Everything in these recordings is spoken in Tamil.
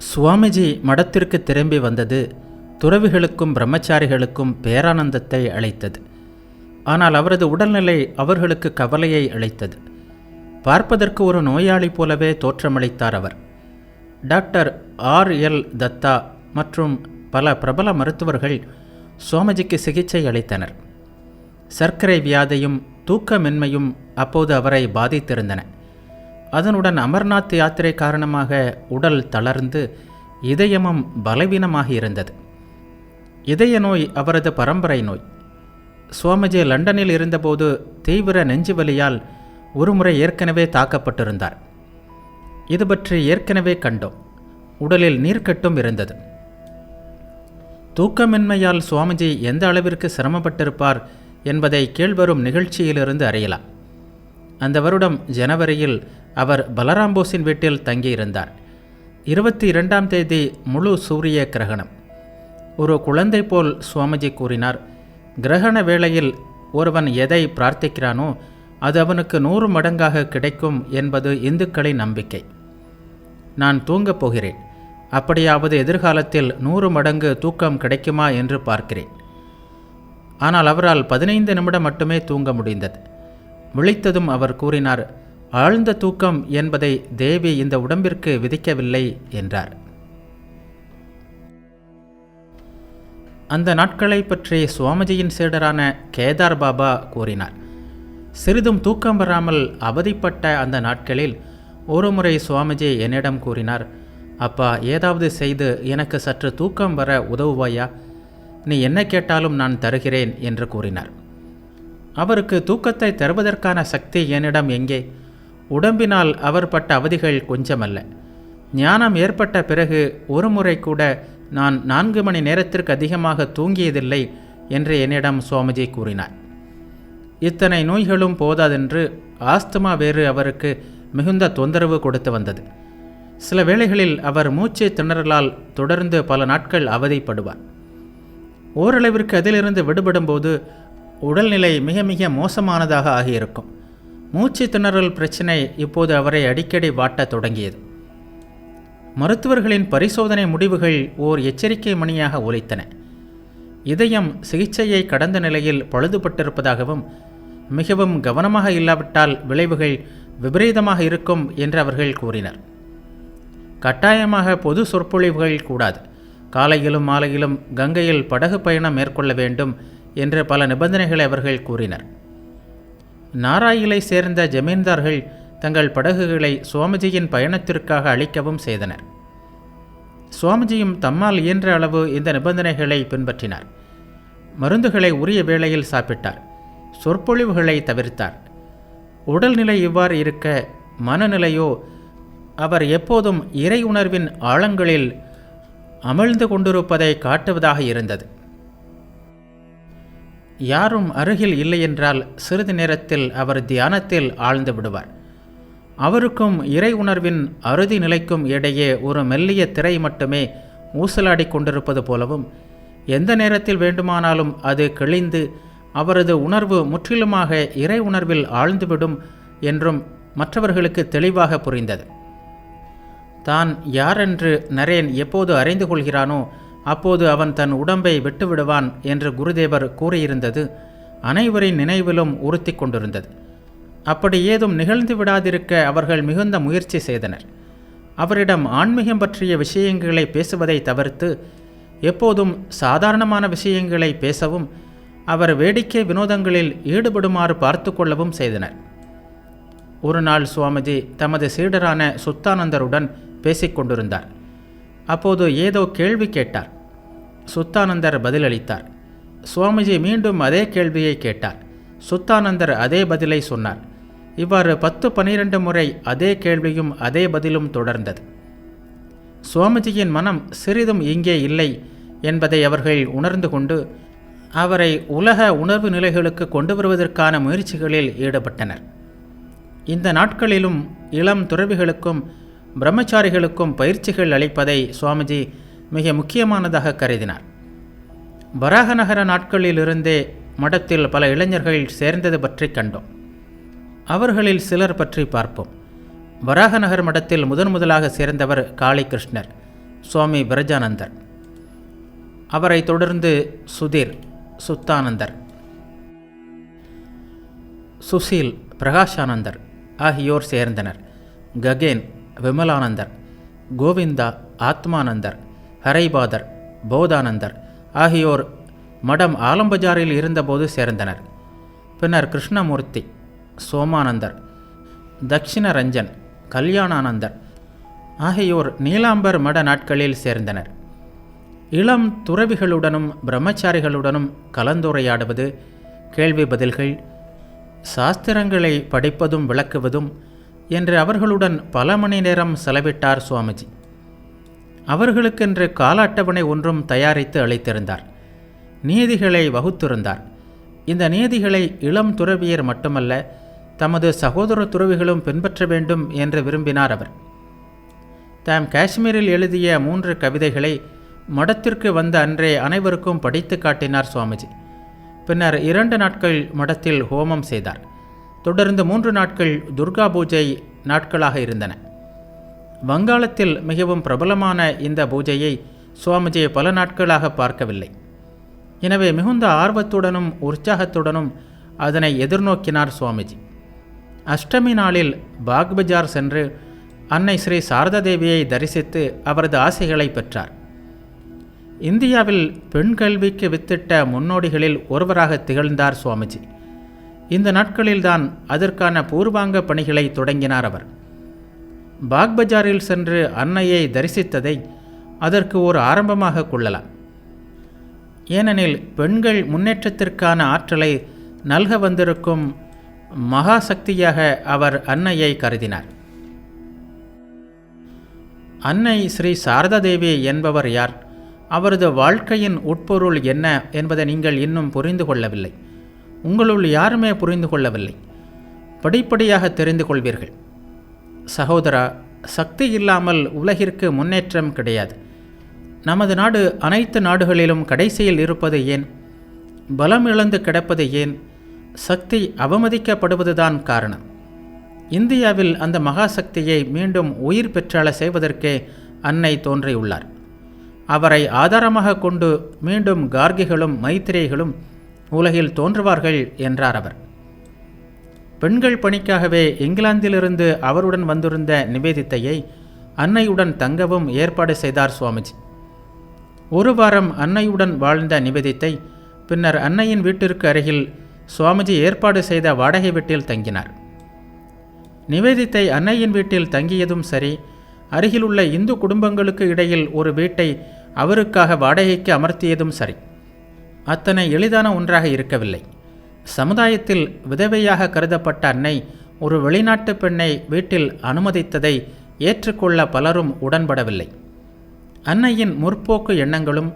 சுவாமிஜி மடத்திற்கு திரும்பி வந்தது துறவிகளுக்கும் பிரம்மச்சாரிகளுக்கும் பேரானந்தத்தை அளித்தது. ஆனால் அவரது உடல்நிலை அவர்களுக்கு கவலையை அளித்தது. பார்ப்பதற்கு ஒரு நோயாளி போலவே தோற்றமளித்தார் அவர். டாக்டர் ஆர்.எல். தத்தா மற்றும் பல பிரபல மருத்துவர்கள் சுவாமிஜிக்கு சிகிச்சை அளித்தனர். சர்க்கரை வியாதியும் தூக்கமின்மையும் அப்போது அவரை பாதித்திருந்தன. அதனுடன் அமர்நாத் யாத்திரை காரணமாக உடல் தளர்ந்து இதயமும் பலவீனமாகி இருந்தது. இதய நோய் அவரது பரம்பரை நோய். சுவாமிஜி லண்டனில் இருந்தபோது தீவிர நெஞ்சுவலியால் ஒருமுறை ஏற்கனவே தாக்கப்பட்டிருந்தார். இது பற்றி ஏற்கனவே கண்டோம். உடலில் நீர்க்கட்டும் இருந்தது. தூக்கமின்மையால் சுவாமிஜி எந்த அளவிற்கு சிரமப்பட்டிருப்பார் என்பதை கீழ்வரும் நிகழ்ச்சியிலிருந்து அறியலாம். அந்த வருடம் ஜனவரியில் அவர் பலராம்போஸின் வீட்டில் தங்கியிருந்தார். 22ஆம் தேதி முழு சூரிய கிரகணம். ஒரு குழந்தை போல் சுவாமிஜி கூறினார், கிரகண வேளையில் ஒருவன் எதை பிரார்த்திக்கிறானோ அது அவனுக்கு 100 மடங்காக கிடைக்கும் என்பது இந்துக்களின் நம்பிக்கை. நான் தூங்கப் போகிறேன். அப்படியாவது எதிர்காலத்தில் 100 மடங்கு தூக்கம் கிடைக்குமா என்று பார்க்கிறேன். ஆனால் அவரால் 15 நிமிடம் மட்டுமே தூங்க முடிந்தது. விழித்ததும் அவர் கூறினார், ஆழ்ந்த தூக்கம் என்பதை தேவி இந்த உடம்பிற்கு விதிக்கவில்லை என்றார். அந்த நாட்களை பற்றி சுவாமிஜியின் சீடரான கேதார் பாபா கூறினார். சிறிதும் தூக்கம் வராமல் அவதிப்பட்ட அந்த நாட்களில் ஒருமுறை சுவாமிஜி என்னிடம் கூறினார், அப்பா, ஏதாவது செய்து எனக்கு சற்று தூக்கம் வர உதவுவாயா? நீ என்ன கேட்டாலும் நான் தருகிறேன் என்று கூறினார். அவருக்கு தூக்கத்தை தருவதற்கான சக்தி என்னிடம் எங்கே? உடம்பினால் அவர் பட்ட அவதிகள் கொஞ்சமல்ல. ஞானம் ஏற்பட்ட பிறகு ஒரு முறை கூட நான் 4 மணி நேரத்திற்கு அதிகமாக தூங்கியதில்லை என்று என்னிடம் சுவாமிஜி கூறினார். இத்தனை நோய்களும் போதாதென்று ஆஸ்துமா வேறு அவருக்கு மிகுந்த தொந்தரவு கொடுத்து வந்தது. சில வேளைகளில் அவர் மூச்சு திணறலால் தொடர்ந்து பல நாட்கள் அவதிப்படுவார். ஓரளவிற்கு அதிலிருந்து விடுபடும்போது உடல்நிலை மிக மிக மோசமானதாக ஆகியிருக்கும். மூச்சு திணறல் பிரச்சினை இப்போது அவரை அடிக்கடி வாட்டத் தொடங்கியது. மருத்துவர்களின் பரிசோதனை முடிவுகள் ஓர் எச்சரிக்கை மணியாக ஒலித்தன. இதயம் சிகிச்சையை கடந்த நிலையில் பழுதுபட்டிருப்பதாகவும் மிகவும் கவனமாக இல்லாவிட்டால் விளைவுகள் விபரீதமாக இருக்கும் என்று அவர்கள் கூறினர். கட்டாயமாக பொது சொற்பொழிவுகள் கூடாது. காலையிலும் மாலையிலும் கங்கையில் படகு பயணம் மேற்கொள்ள வேண்டும் என்று பல நிபந்தனைகளை அவர்கள் கூறினர். நாராயிலை சேர்ந்த ஜமீன்தார்கள் தங்கள் படகுகளை சுவாமிஜியின் பயணத்திற்காக அளிக்கவும் செய்தனர். சுவாமிஜியும் தம்மால் இயன்ற அளவு இந்த நிபந்தனைகளை பின்பற்றினார். மருந்துகளை உரிய வேளையில் சாப்பிட்டார். சொற்பொழிவுகளை தவிர்த்தார். உடல்நிலை இவ்வாறு இருக்க மனநிலையோ அவர் எப்போதும் இறை உணர்வின் ஆழங்களில் அமிழ்ந்து கொண்டிருப்பதை காட்டுவதாக இருந்தது. யாரும் அருகில் இல்லையென்றால் சிறிது நேரத்தில் அவர் தியானத்தில் ஆழ்ந்து விடுவார். அவருக்கும் இறை உணர்வின் அறுதி நிலைக்கும் இடையே ஒரு மெல்லிய திரை மட்டுமே ஊசலாடி கொண்டிருப்பது போலவும், எந்த நேரத்தில் வேண்டுமானாலும் அது கிழிந்து அவரது உணர்வு முற்றிலுமாக இறை உணர்வில் ஆழ்ந்துவிடும் என்றும் மற்றவர்களுக்கு தெளிவாக புரிந்தது. தான் யாரென்று நரேன் எப்போது அறிந்து கொள்கிறானோ அப்போது அவன் தன் உடம்பை விட்டுவிடுவான் என்று குருதேவர் கூறியிருந்தது அனைவரின் நினைவிலும் உறுத்தி கொண்டிருந்தது. அப்படி ஏதும் நிகழ்ந்து விடாதிருக்க அவர்கள் மிகுந்த முயற்சி செய்தனர். அவரிடம் ஆன்மீகம் பற்றிய விஷயங்களை பேசுவதை தவிர்த்து எப்போதும் சாதாரணமான விஷயங்களை பேசவும் அவர் வேடிக்கை வினோதங்களில் ஈடுபடுமாறு பார்த்து கொள்ளவும் செய்தனர். ஒரு நாள் சுவாமிஜி தமது சீடரான சுத்தானந்தருடன் பேசிக்கொண்டிருந்தார். அப்போது ஏதோ கேள்வி கேட்டார். சுத்தானந்தர் பதிலளித்தார். சுவாமிஜி மீண்டும் அதே கேள்வியை கேட்டார். சுத்தானந்தர் அதே பதிலை சொன்னார். இவ்வாறு 10-12 முறை அதே கேள்வியும் அதே பதிலும் தொடர்ந்தது. சுவாமிஜியின் மனம் சிறிதும் இங்கே இல்லை என்பதை அவர்கள் உணர்ந்து கொண்டு அவரை உலக உணர்வு நிலைகளுக்கு கொண்டு வருவதற்கான முயற்சிகளில் ஈடுபட்டனர். இந்த நாட்களிலும் இளம் துறவிகளுக்கும் பிரம்மச்சாரிகளுக்கும் பயிற்சிகள் அளிப்பதை சுவாமிஜி மிக முக்கியமானதாக கருதினார். வராகநகர நாட்களிலிருந்தே மடத்தில் பல இளைஞர்கள் சேர்ந்தது பற்றி கண்டோம். அவர்களில் சிலர் பற்றி பார்ப்போம். வராகநகர் மடத்தில் முதலாக சேர்ந்தவர் காளி கிருஷ்ணர். சுவாமி விரஜானந்தர். அவரை தொடர்ந்து சுதீர், சுத்தானந்தர், சுசீல், பிரகாஷானந்தர் ஆகியோர் சேர்ந்தனர். ககேன், விமலானந்தர், கோவிந்தா, ஆத்மானந்தர், ஹரைபாதர், போதானந்தர் ஆகியோர் மடம் ஆலம்பஜாரில் இருந்தபோது சேர்ந்தனர். பின்னர் கிருஷ்ணமூர்த்தி, சோமானந்தர், தக்ஷிண ரஞ்சன், கல்யாணானந்தர் ஆகியோர் நீலாம்பர் மட நாட்களில் சேர்ந்தனர். இளம் துறவிகளுடனும் பிரம்மச்சாரிகளுடனும் கலந்துரையாடுவது, கேள்வி பதில்கள், சாஸ்திரங்களை படிப்பதும் விளக்குவதும் என்று அவர்களுடன் பல மணி நேரம் செலவிட்டார் சுவாமிஜி. அவர்களுக்கென்று கால அட்டவணை ஒன்றும் தயாரித்து அளித்திருந்தார். நியதிகளை வகுத்திருந்தார். இந்த நியதிகளை இளம் துறவியர் மட்டுமல்ல, தமது சகோதர துறவிகளும் பின்பற்ற வேண்டும் என்று விரும்பினார் அவர். தாம் காஷ்மீரில் எழுதிய 3 கவிதைகளை மடத்திற்கு வந்த அன்றே அனைவருக்கும் படித்து காட்டினார் சுவாமிஜி. பின்னர் 2 நாட்கள் மடத்தில் ஹோமம் செய்தார். தொடர்ந்து 3 நாட்கள் துர்கா பூஜை நாட்களாக இருந்தன. வங்காளத்தில் மிகவும் பிரபலமான இந்த பூஜையை சுவாமிஜி பல நாட்களாக பார்க்கவில்லை. எனவே மிகுந்த ஆர்வத்துடனும் உற்சாகத்துடனும் அதனை எதிர்நோக்கினார் சுவாமிஜி. அஷ்டமி நாளில் பாக்பஜார் சென்று அன்னை ஸ்ரீ சாரதா தேவியை தரிசித்து அவரது ஆசைகளை பெற்றார். இந்தியாவில் பெண் கல்விக்கு வித்திட்ட முன்னோடிகளில் ஒருவராக திகழ்ந்தார் சுவாமிஜி. இந்த நாட்களில்தான் அதற்கான பூர்வாங்க பணிகளை தொடங்கினார் அவர். பாக்பஜாரில் சென்று அன்னையை தரிசித்ததை அதற்கு ஒரு ஆரம்பமாக கொள்ளலாம். ஏனெனில் பெண்கள் முன்னேற்றத்திற்கான ஆற்றலை நல்க வந்திருக்கும் மகாசக்தியாக அவர் அன்னையை கருதினார். அன்னை ஸ்ரீ சாரதா தேவி என்பவர் யார், அவரது வாழ்க்கையின் உட்பொருள் என்ன என்பதை நீங்கள் இன்னும் புரிந்து கொள்ளவில்லை. உங்களுள் யாருமே புரிந்து கொள்ளவில்லை. படிப்படியாக தெரிந்து கொள்வீர்கள். சகோதரா, சக்தி இல்லாமல் உலகிற்கு முன்னேற்றம் கிடையாது. நமது நாடு அனைத்து நாடுகளிலும் கடைசியில் இருப்பது ஏன்? பலம் இழந்து கிடப்பது ஏன்? சக்தி அவமதிக்கப்படுவதுதான் காரணம். இந்தியாவில் அந்த மகாசக்தியை மீண்டும் உயிர் பெற்றாள செய்வதற்கே அன்னை தோன்றியுள்ளார். அவரை ஆதாரமாக கொண்டு மீண்டும் கார்கிகளும் மைத்திரேயர்களும் உலகில் தோன்றுவார்கள் என்றார் அவர். பெண்கள் பணிக்காகவே இங்கிலாந்திலிருந்து அவருடன் வந்திருந்த நிவேதித்தையை அன்னையுடன் தங்கவும் ஏற்பாடு செய்தார் சுவாமிஜி. 1 வாரம் அன்னையுடன் வாழ்ந்த நிவேதித்தை பின்னர் அன்னையின் வீட்டிற்கு அருகில் சுவாமிஜி ஏற்பாடு செய்த வாடகை வீட்டில் தங்கினார். நிவேதித்தை அன்னையின் வீட்டில் தங்கியதும் சரி, அருகிலுள்ள இந்து குடும்பங்களுக்கு இடையில் ஒரு வீட்டை அவருக்காக வாடகைக்கு அமர்த்தியதும் சரி, அத்தனை எளிதான ஒன்றாக இருக்கவில்லை. சமுதாயத்தில் விதவையாக கருதப்பட்ட அன்னை ஒரு வெளிநாட்டு பெண்ணை வீட்டில் அனுமதித்ததை ஏற்றுக்கொள்ள பலரும் உடன்படவில்லை. அன்னையின் முற்போக்கு எண்ணங்களும்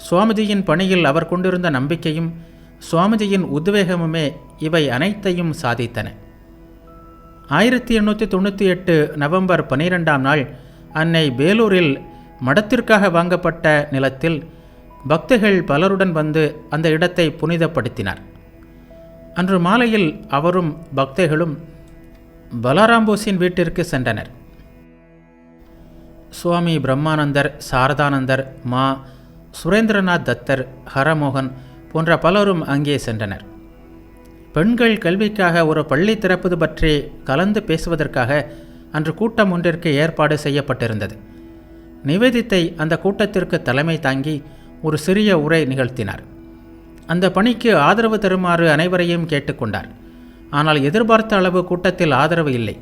சுவாமிஜியின் பணியில் அவர் கொண்டிருந்த நம்பிக்கையும் சுவாமிஜியின் உத்வேகமுமே இவை அனைத்தையும் சாதித்தன. 1898 நவம்பர் 12ஆம் நாள் அன்னை பேலூரில் மடத்திற்காக வாங்கப்பட்ட நிலத்தில் பக்தர்கள் பலருடன் வந்து அந்த இடத்தை புனிதப்படுத்தினார். அன்று மாலையில் அவரும் பக்தர்களும் பலராம்போஸின் வீட்டிற்கு சென்றனர். சுவாமி பிரம்மானந்தர், சாரதானந்தர், மா சுரேந்திரநாத் தத்தர், ஹரமோகன் போன்ற பலரும் அங்கே சென்றனர். பெண்கள் கல்விக்காக ஒரு பள்ளி திறப்பது பற்றி கலந்து பேசுவதற்காக அன்று கூட்டம் ஒன்றிற்கு ஏற்பாடு செய்யப்பட்டிருந்தது. நிவேதித்தை அந்த கூட்டத்திற்கு தலைமை தாங்கி ஒரு சிறிய உரை நிகழ்த்தினார். அந்த பணிக்கு ஆதரவு தருமாறு அனைவரையும் கேட்டுக்கொண்டார். ஆனால் எதிர்பார்த்த அளவு கூட்டத்தில் ஆதரவு இல்லை.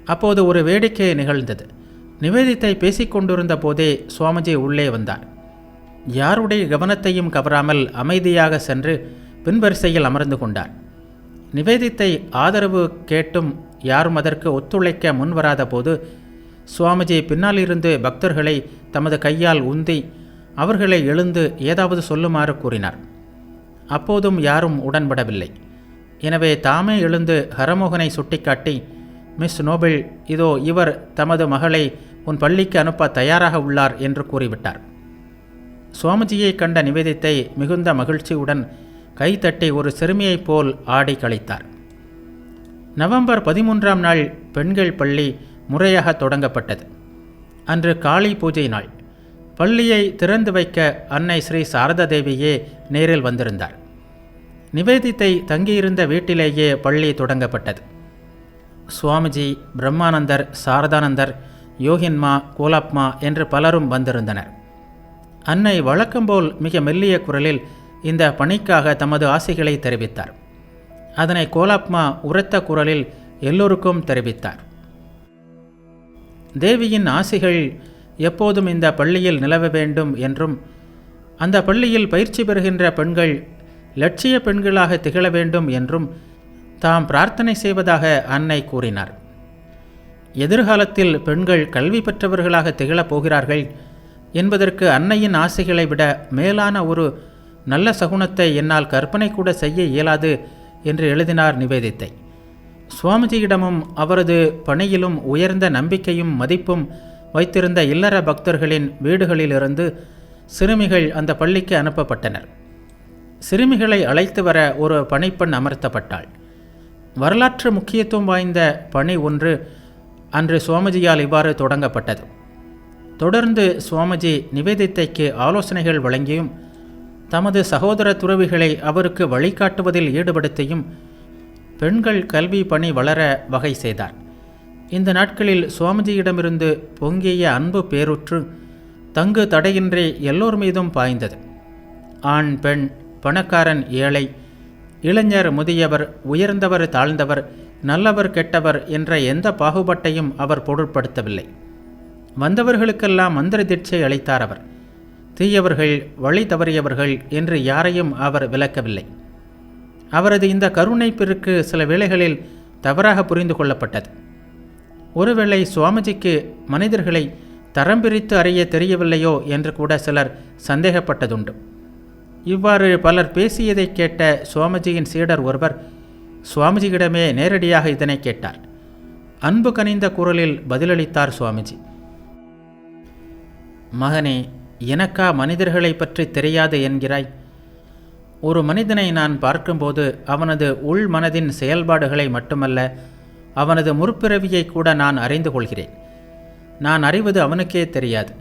அப்போது ஒரு வேடிக்கை நிகழ்ந்தது. நிவேதித்தை பேசிக்கொண்டிருந்த போதே சுவாமிஜி உள்ளே வந்தார். யாருடைய கவனத்தையும் கவராமல் அமைதியாக சென்று பின்வரிசையில் அமர்ந்து கொண்டார். நிவேதித்தை ஆதரவு கேட்டும் யாரும் அதற்கு ஒத்துழைக்க முன்வராத போது சுவாமிஜி பின்னாலிருந்து பக்தர்களை தமது கையால் உந்தி அவர்களை எழுந்து ஏதாவது சொல்லுமாறு கூறினார். அப்போதும் யாரும் உடன்படவில்லை. எனவே தாமே எழுந்து ஹரமோகனை சுட்டிக்காட்டி, மிஸ் நோபல், இதோ இவர் தமது மகளை உன் பள்ளிக்கு அனுப்ப தயாராக உள்ளார் என்று கூறிவிட்டார். சுவாமிஜியை கண்ட நிவேதித்தை மிகுந்த மகிழ்ச்சியுடன் கைத்தட்டி ஒரு சிறுமியைப் போல் ஆடி கழித்தார். நவம்பர் 13ஆம் நாள் பெண்கள் பள்ளி முறையாக தொடங்கப்பட்டது. அன்று காளி பூஜை நாள். பள்ளியை திறந்து வைக்க அன்னை ஸ்ரீ சாரதா தேவியே நேரில் வந்திருந்தார். நிவேதித்தை தங்கியிருந்த வீட்டிலேயே பள்ளி தொடங்கப்பட்டது. சுவாமிஜி, பிரம்மானந்தர், சாரதானந்தர், யோகின்மா, கோலாப்மா என்று பலரும் வந்திருந்தனர். அன்னை வழக்கம்போல் மிக மெல்லிய குரலில் இந்த பணிக்காக தமது ஆசைகளை தெரிவித்தார். அதனை கோலாப்மா உரத்த குரலில் எல்லோருக்கும் தெரிவித்தார். தேவியின் ஆசைகள் எப்போதும் இந்த பள்ளியில் நிலவ வேண்டும் என்றும், அந்த பள்ளியில் பயிற்சி பெறுகின்ற பெண்கள் லட்சிய பெண்களாக திகழ வேண்டும் என்றும் தாம் பிரார்த்தனை செய்வதாக அன்னை கூறினார். எதிர்காலத்தில் பெண்கள் கல்வி பெற்றவர்களாக திகழப் போகிறார்கள் என்பதற்கு அன்னையின் ஆசைகளை விட மேலான ஒரு நல்ல சகுனத்தை என்னால் கற்பனை கூட செய்ய இயலாது என்று எழுதினார் நிவேதித்தை. சுவாமிஜியிடமும் அவரது பணியிலும் உயர்ந்த நம்பிக்கையும் மதிப்பும் வைத்திருந்த இல்லற பக்தர்களின் வீடுகளிலிருந்து சிறுமிகள் அந்த பள்ளிக்கு அனுப்பப்பட்டனர். சிறுமிகளை அழைத்து வர ஒரு பணிப்பெண் அமர்த்தப்பட்டாள். வரலாற்று முக்கியத்துவம் வாய்ந்த பணி ஒன்று அன்று சுவாமிஜியால் இவ்வாறு தொடங்கப்பட்டது. தொடர்ந்து சுவாமிஜி நிவேதித்தைக்கு ஆலோசனைகள் வழங்கியும் தமது சகோதர துறவிகளை அவருக்கு வழிகாட்டுவதில் ஈடுபடுத்தியும் பெண்கள் கல்வி பணி வளர வகை செய்தார். இந்த நாட்களில் சுவாமிஜியிடமிருந்து பொங்கிய அன்பு பேருற்று தங்கு தடையின்றி எல்லோர் மீதும் பாய்ந்தது. ஆண், பெண், பணக்காரன், ஏழை, இளைஞர், முதியவர், உயர்ந்தவர், தாழ்ந்தவர், நல்லவர், கெட்டவர் என்ற எந்த பாகுபாட்டையும் அவர் பொருட்படுத்தவில்லை. வந்தவர்களுக்கெல்லாம் மந்திர தீட்சை அளித்தார் அவர். தீயவர்கள், வழி தவறியவர்கள் என்று யாரையும் அவர் விலக்கவில்லை. அவரது இந்த கருணை பெருக்கு சில வேளைகளில் தவறாக புரிந்து கொள்ளப்பட்டது. ஒருவேளை சுவாமிஜிக்கு மனிதர்களை தரம் பிரித்து அறிய தெரியவில்லையோ என்று கூட சிலர் சந்தேகப்பட்டதுண்டு. இவ்வாறு பலர் பேசியதை கேட்ட சுவாமிஜியின் சீடர் ஒருவர் சுவாமிஜியிடமே நேரடியாக இதனை கேட்டார். அன்பு கனிந்த குரலில் பதிலளித்தார் சுவாமிஜி. மகனே, எனக்கா மனிதர்களை பற்றி தெரியாது என்கிறாய்? ஒரு மனிதனை நான் பார்க்கும்போது அவனது உள் மனதின் செயல்பாடுகளை மட்டுமல்ல, அவனது முற்பிறவியை கூட நான் அறிந்து கொள்கிறேன். நான் அறிவது அவனுக்கே தெரியாது.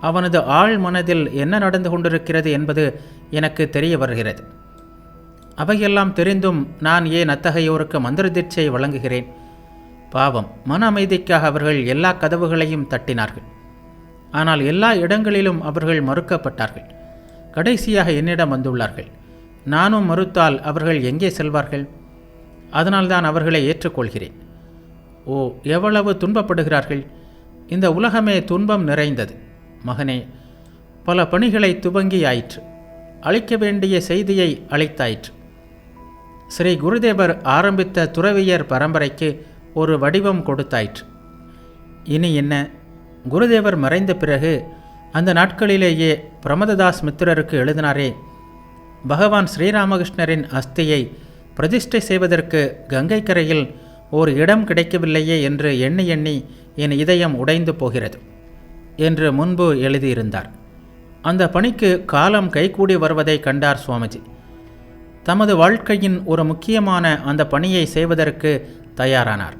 அவனது ஆழ் மனதில் என்ன நடந்து கொண்டிருக்கிறது என்பது எனக்கு தெரிய வருகிறது. அவையெல்லாம் தெரிந்தும் நான் ஏன் அத்தகையோருக்கு மந்திர தீட்சை வழங்குகிறேன்? பாவம், மன அமைதிக்காக அவர்கள் எல்லா கதவுகளையும் தட்டினார்கள். ஆனால் எல்லா இடங்களிலும் அவர்கள் மறுக்கப்பட்டார்கள். கடைசியாக என்னிடம் வந்துள்ளார்கள். நானும் மறுத்தால் அவர்கள் எங்கே செல்வார்கள்? அதனால்தான் அவர்களை ஏற்றுக்கொள்கிறேன். ஓ, எவ்வளவு துன்பப்படுகிறார்கள்! இந்த உலகமே துன்பம் நிறைந்தது. மகனே, பல பணிகளை துவங்கியாயிற்று. அளிக்க வேண்டிய செய்தியை அளித்தாயிற்று. ஸ்ரீ குருதேவர் ஆரம்பித்த துறவியர் பரம்பரைக்கு ஒரு வடிவம் கொடுத்தாயிற்று. இனி என்ன? குருதேவர் மறைந்த பிறகு அந்த நாட்களிலேயே பிரமததாஸ் மித்திரருக்கு எழுதினாரே, பகவான் ஸ்ரீராமகிருஷ்ணரின் அஸ்தியை பிரதிஷ்டை செய்வதற்கு கங்கை கரையில் ஒரு இடம் கிடைக்கவில்லையே என்று எண்ணி எண்ணி என் இதயம் உடைந்து போகிறது என்று முன்பு எழுதியிருந்தார். அந்த பணிக்கு காலம் கைகூடி வருவதை கண்டார் சுவாமிஜி. தமது வாழ்க்கையின் ஒரு முக்கியமான அந்த பணியை செய்வதற்கு தயாரானார்.